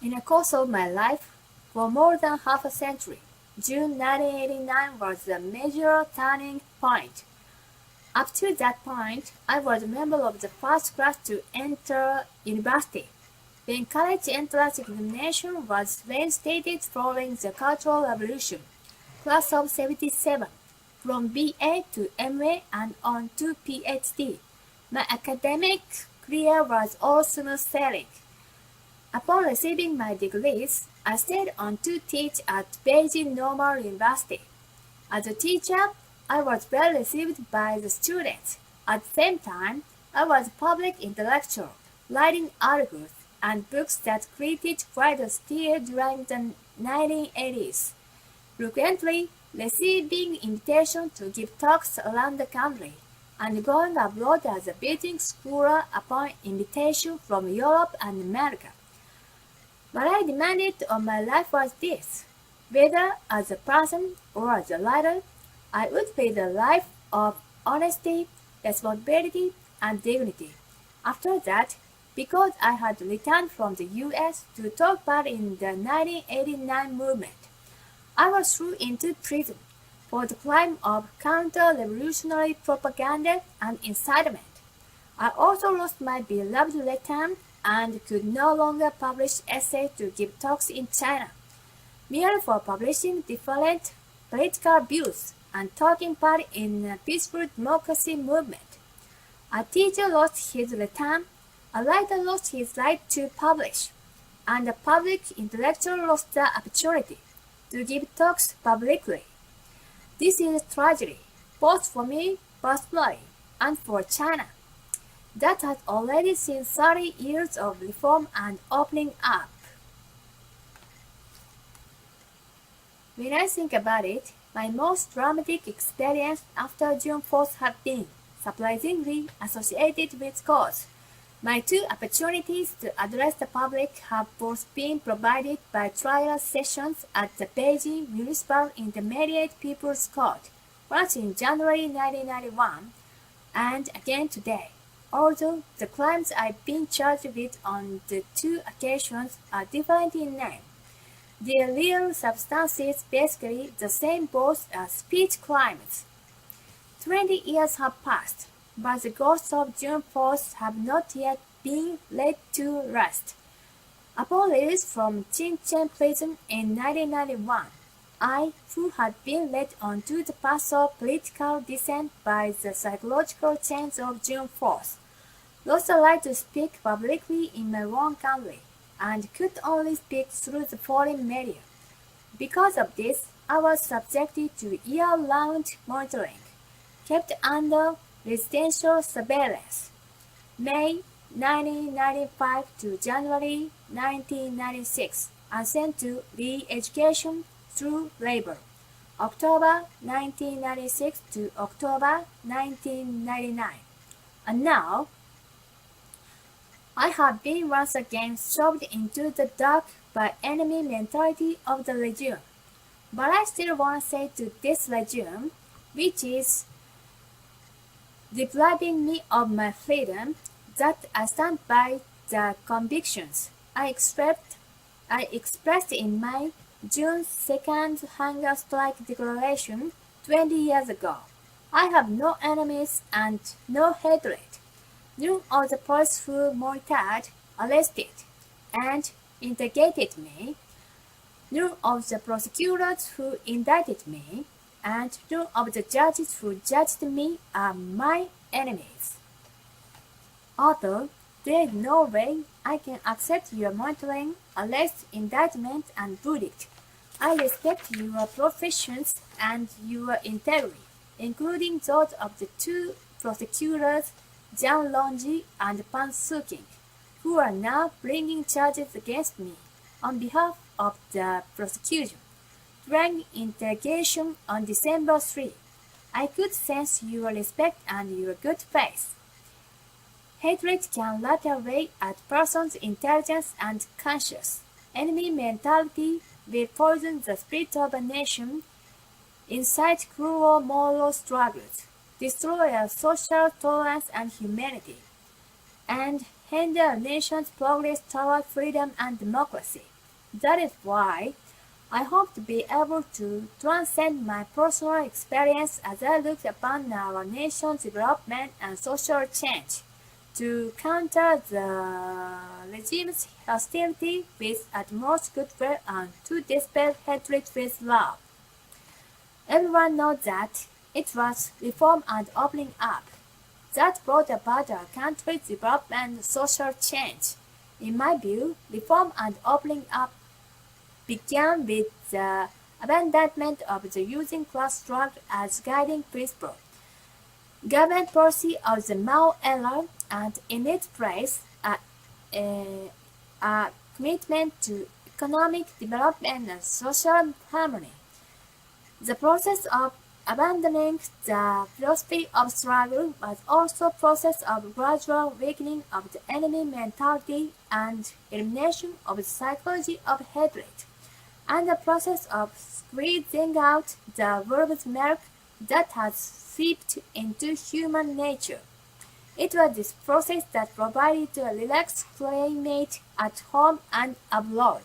In the course of my life, for more than half a century, June 1989 was a major turning point. Up to that point, I was a member of the first class to enter university. When college entrance examination was reinstated following the Cultural Revolution, class of 77, from BA to MA and on to PhD, my academic career was all smooth sailing. Upon receiving my degrees, I stayed on to teach at Beijing Normal University. As a teacher, I was well received by the students. At the same time, I was a public intellectual, writing articles and books that created quite a stir during the 1980s, frequently receiving invitations to give talks around the country, and going abroad as a visiting scholar upon invitation from Europe and America. What I demanded of my life was this: whether as a person or as a writer, I would lead a life of honesty, responsibility, and dignity. After that, because I had returned from the US to take part in the 1989 movement, I was thrown into prison for the crime of counter-revolutionary propaganda and incitement. I also lost my beloved Latin and could no longer publish essays to give talks in China, merely for publishing different political views and taking part in a peaceful democracy movement. A teacher lost his Latin, a writer lost his right to publish, and a public intellectual lost the opportunity to give talks publicly. This is a tragedy, both for me personally and for China, that has already seen 30 years of reform and opening up. When I think about it, my most dramatic experience after June 4th have been, surprisingly, associated with cause. My two opportunities to address the public have both been provided by trial sessions at the Beijing Municipal Intermediate People's Court, once in January 1991, and again today. Although the crimes I've been charged with on the two occasions are different in name, their real substance is basically the same both as speech crimes. 20 years have passed, but the ghosts of June 4th have not yet been laid to rest. Upon release from Qinchen prison in 1991, I, who had been led onto the path of political descent by the psychological chains of June 4th, lost the right to speak publicly in my own country, and could only speak through the foreign media. Because of this, I was subjected to year-round monitoring, kept under residential surveillance. May 1995 to January 1996, and sent to re-education through labor. October 1996 to October 1999. And now, I have been once again shoved into the dark by enemy mentality of the regime. But I still want to say to this regime, which is depriving me of my freedom, that I stand by the convictions I expressed in my June 2nd hunger strike declaration 20 years ago. I have no enemies and no hatred. None of the police who monitored, arrested, and interrogated me, none of the prosecutors who indicted me, and none of the judges who judged me are my enemies. Although there is no way I can accept your monitoring, arrest, indictment, and verdict, I respect your professions and your integrity, including those of the two prosecutors, Zhang Longji and Pan Suking, who are now bringing charges against me on behalf of the prosecution. During interrogation on December 3, I could sense your respect and your good faith. Hatred can rot away at person's intelligence and conscience. Enemy mentality will poison the spirit of a nation, incite cruel moral struggles, destroy our social tolerance and humanity, and hinder a nation's progress toward freedom and democracy. That is why I hope to be able to transcend my personal experience as I look upon our nation's development and social change, to counter the regime's hostility with utmost goodwill and to dispel hatred with love. Everyone knows that it was reform and opening up that brought about our country's development and social change. In my view, reform and opening up began with the abandonment of the using class struggle as guiding principle. Government policy of the Mao era, and in its place, a, a commitment to economic development and social harmony. The process of abandoning the philosophy of struggle was also a process of gradual weakening of the enemy mentality and elimination of the psychology of hatred, and the process of squeezing out the wolf's milk that has seeped into human nature. It was this process that provided a relaxed climate at home and abroad.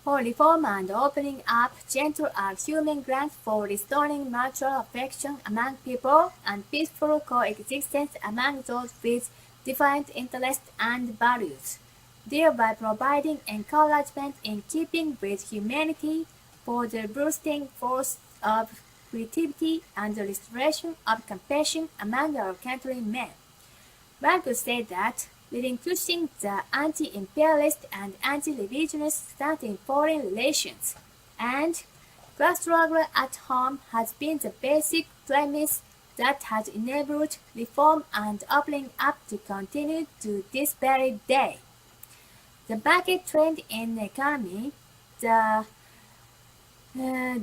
For reform and opening up, gentle and human grants for restoring mutual affection among people and peaceful coexistence among those with different interests and values, thereby providing encouragement in keeping with humanity for the boosting force of creativity and the restoration of compassion among our countrymen. One could say that, relinquishing the anti-imperialist and anti-revisionist stance in foreign relations, and class struggle at home has been the basic premise that has enabled reform and opening up to continue to this very day. The market trend in the economy, the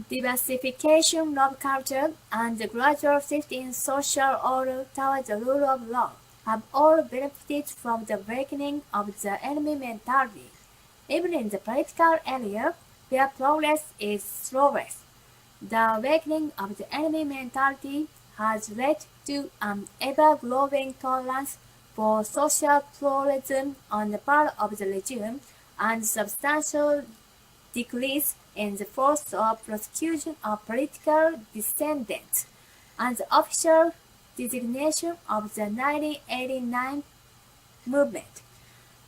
diversification of culture, and the gradual shift in social order towards the rule of law have all benefited from the weakening of the enemy mentality, even in the political area where progress is slowest. The awakening of the enemy mentality has led to an ever-growing tolerance for social pluralism on the part of the regime and substantial decrease in the force of prosecution of political dissidents, and the official designation of the 1989 movement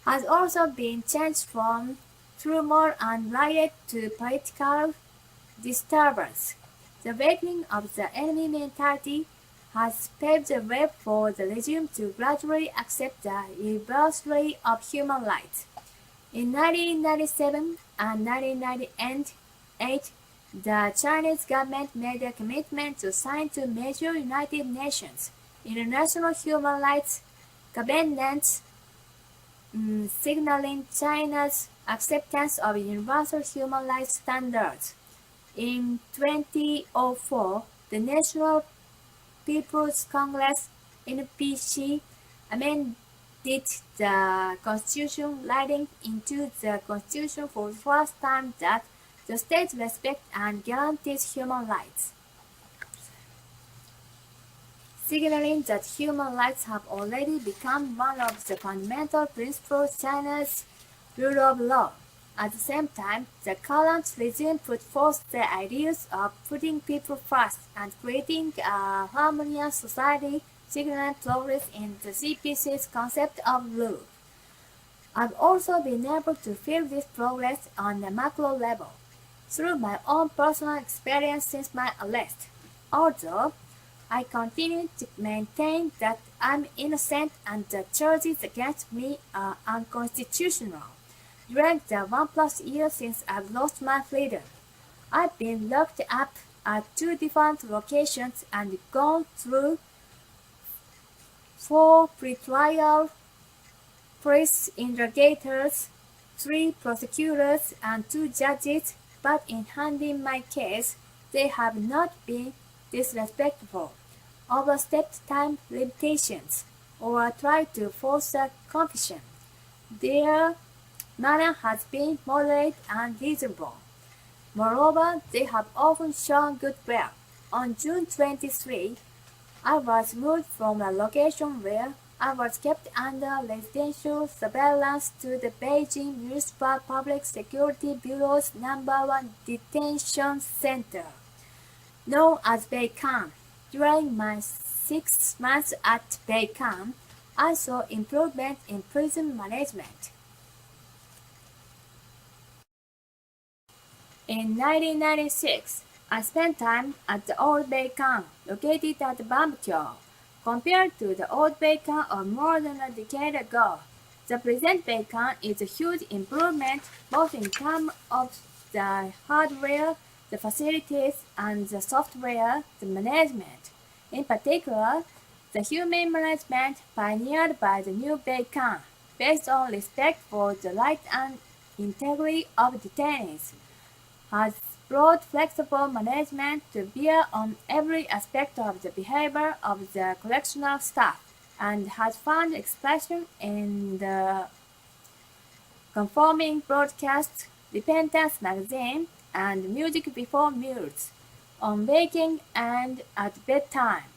has also been changed from turmoil and riot to political disturbance. The awakening of the enemy mentality has paved the way for the regime to gradually accept the universality of human rights. In 1997 and 1998, the Chinese government made a commitment to sign two major United Nations international human rights covenants, signaling China's acceptance of universal human rights standards. In 2004, the National People's Congress (NPC) amended the Constitution, writing into the Constitution for the first time that the state respects and guarantees human rights, signaling that human rights have already become one of the fundamental principles of China's rule of law. At the same time, the current regime put forth the ideas of putting people first and creating a harmonious society, signaling progress in the CPC's concept of rule. I've also been able to feel this progress on the macro level through my own personal experience since my arrest, although I continue to maintain that I'm innocent and the charges against me are unconstitutional. During the 1+ years since I've lost my freedom, I've been locked up at 2 different locations and gone through 4 pre-trial police interrogators, 3 prosecutors, and 2 judges, but in handling my case, they have not been disrespectful, overstepped time limitations, or tried to force a confession. Their manner has been moderate and reasonable. Moreover, they have often shown goodwill. On June 23, I was moved from a location where I was kept under residential surveillance to the Beijing Municipal Public Security Bureau's #1 detention center, known as Beicam. During my 6 months at Beicam, I saw improvement in prison management. In 1996, I spent time at the old Beicam, located at Bambkyo. Compared to the old Beicam of more than a decade ago, the present Beicam is a huge improvement both in terms of the hardware, the facilities, and the software, the management. In particular, the human management pioneered by the new Beicam, based on respect for the right and integrity of detainees, has brought flexible management to bear on every aspect of the behavior of the correctional staff and has found expression in the conforming broadcast, Repentance magazine, and music before meals, on waking and at bedtime.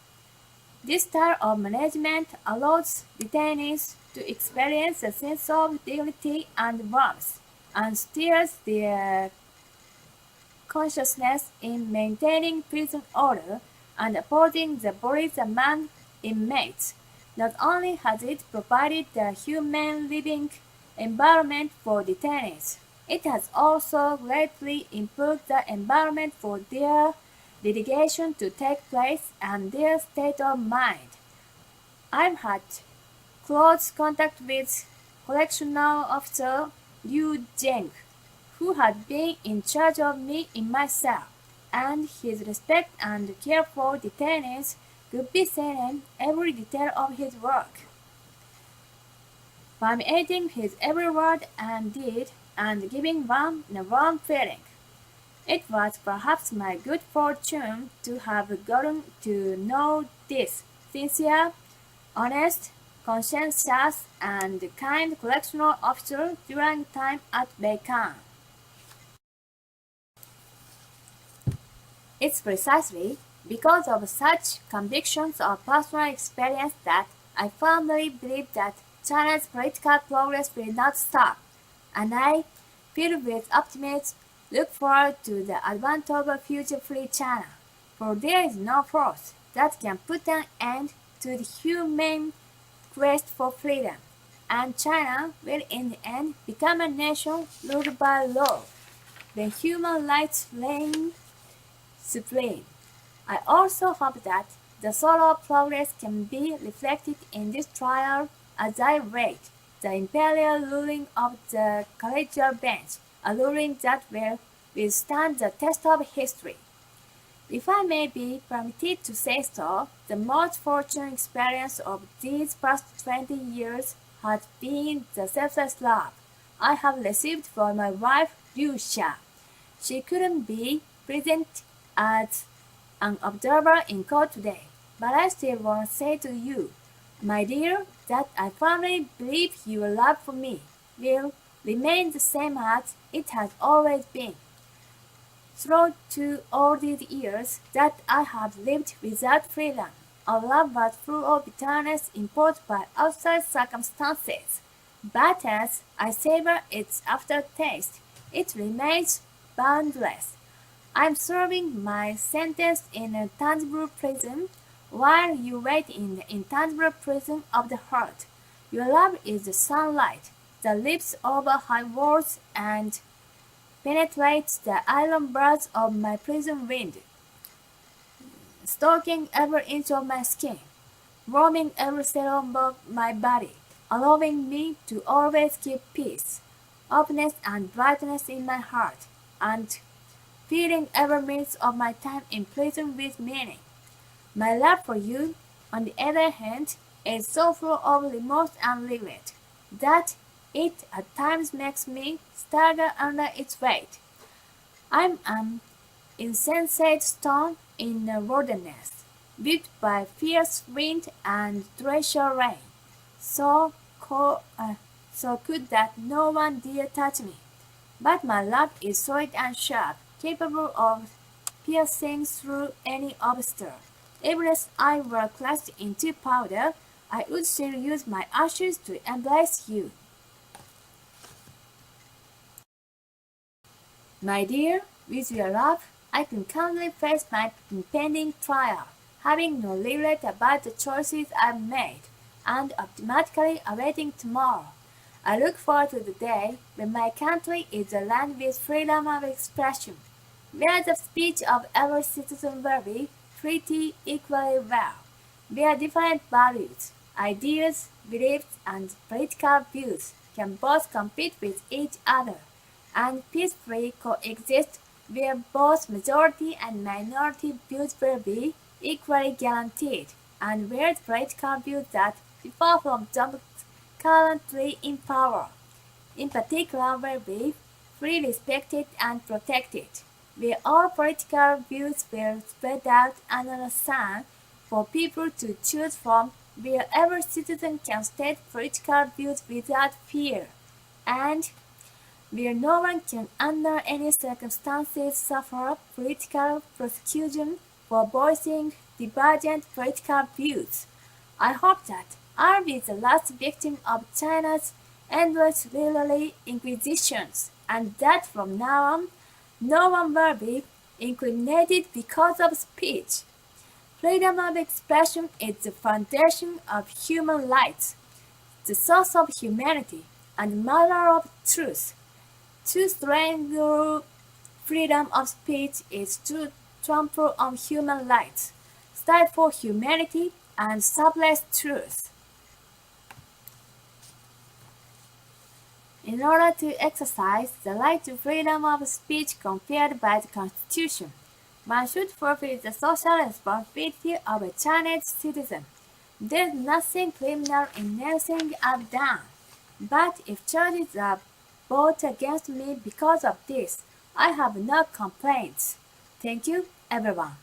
This style of management allows detainees to experience a sense of dignity and warmth, and steers their consciousness in maintaining prison order and upholding the bodies among inmates. Not only has it provided a humane living environment for detainees, it has also greatly improved the environment for their litigation to take place and their state of mind. I've had close contact with Correctional Officer Liu Zheng, who had been in charge of me in my cell, and his respect and care for detainees could be seen in every detail of his work, permeating his every word and deed and giving one a warm feeling. It was perhaps my good fortune to have gotten to know this sincere, honest, conscientious, and kind correctional officer during time at Beicam. It's precisely because of such convictions or personal experience that I firmly believe that China's political progress will not stop, and I, filled with optimism, look forward to the advent of a future free China, for there is no force that can put an end to the human quest for freedom, and China will in the end become a nation ruled by law, when human rights reign supreme. I also hope that the solo progress can be reflected in this trial as I wait the imperial ruling of the collegial bench, a ruling that will withstand the test of history. If I may be permitted to say so, the most fortunate experience of these past 20 years has been the selfless love I have received from my wife Liu Xia. She couldn't be present as an observer in court today, but I still want to say to you, my dear, that I firmly believe your love for me will remain the same as it has always been. Through all these years that I have lived without freedom, our love was full of bitterness imposed by outside circumstances. But as I savor its aftertaste, it remains boundless. I'm serving my sentence in a tangible prison, while you wait in the intangible prison of the heart. Your love is the sunlight that leaps over high walls and penetrates the iron bars of my prison window, stalking every inch of my skin, warming every cell of my body, allowing me to always keep peace, openness, and brightness in my heart, and filling every minute of my time in prison with meaning. My love for you, on the other hand, is so full of remorse and regret that it at times makes me stagger under its weight. I'm an insensate stone in a wilderness, beat by fierce wind and torrential rain, so so good that no one dare touch me. But my love is solid and sharp, capable of piercing through any obstacle. Even as I were crushed into powder, I would still use my ashes to embrace you. My dear, with your love, I can calmly face my impending trial, having no regret about the choices I've made, and optimistically awaiting tomorrow. I look forward to the day when my country is a land with freedom of expression, where the speech of every citizen will be treated equally well, where different values, ideas, beliefs, and political views can both compete with each other and peacefully coexist, where both majority and minority views will be equally guaranteed, and where the political views that differ from those currently in power, in particular, will be freely respected and protected, where all political views will spread out under the sun for people to choose from, where every citizen can state political views without fear, and where no one can under any circumstances suffer political prosecution for voicing divergent political views. I hope that I'll be the last victim of China's endless literary inquisitions, and that from now on, no one will be incriminated because of speech. Freedom of expression is the foundation of human rights, the source of humanity, and mother of truth. To strangle freedom of speech is to trample on human rights, stifle humanity, and suppress truth. In order to exercise the right to freedom of speech conferred by the Constitution, one should fulfill the social responsibility of a Chinese citizen. There's nothing criminal in anything I've done. But if charges are brought against me because of this, I have no complaints. Thank you, everyone.